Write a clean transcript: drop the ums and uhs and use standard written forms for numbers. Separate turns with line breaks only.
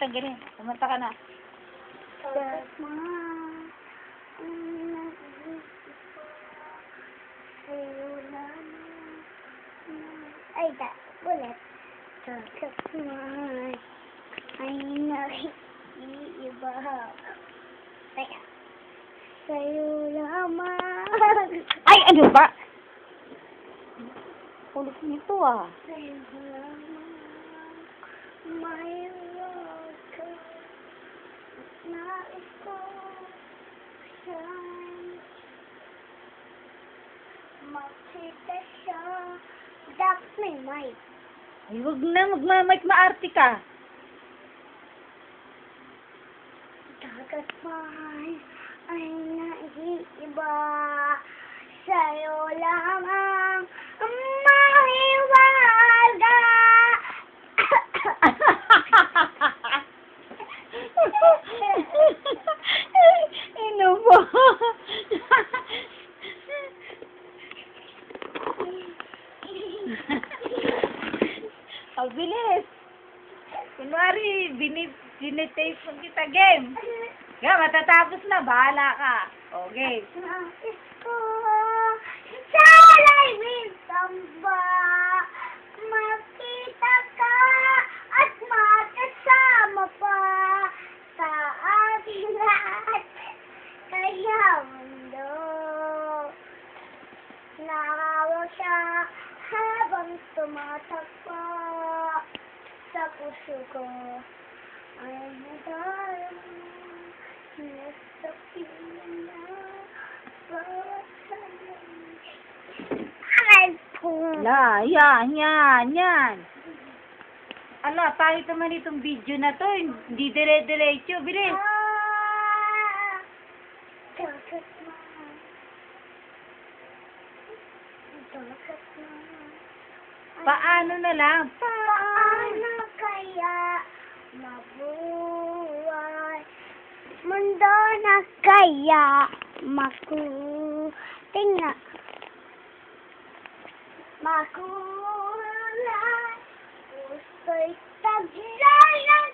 tanggalin. Kumanta ka na.
Ay, ulit. Takot man ay nakiiba. Teka. Sa'yo lamang.
Ay, ano ba? Ulit nito ah.
Sa'yo lamang. May love ka. Nais ko siya'y makita siya. Dapat may mic.
Ay, wag na. Magmamike maarte ka.
Dagat man ay naiiba. Sa'yo lamang mahiwaga.
Ano ba? Pabilis. Kunwari, binitape mo kita game. Nga, matatapos na. Bahala ka. Okay.
Nais ko sana'y minsan makita ka at makasama pa sa ating lahat. Kaya mundo nakawag siya habang tumatakbo sa puso ko. Ay nadarama nasa pina bawat ay po.
La, yan. Ano, pangit naman itong video na to. Hindi dire-diretso. Bilis.
Dagat man. Dagat man.
Paano na lang?
Paano kaya mabuhay? Mundo na kaya tingnan. Makulay. Gusto'y taglay ng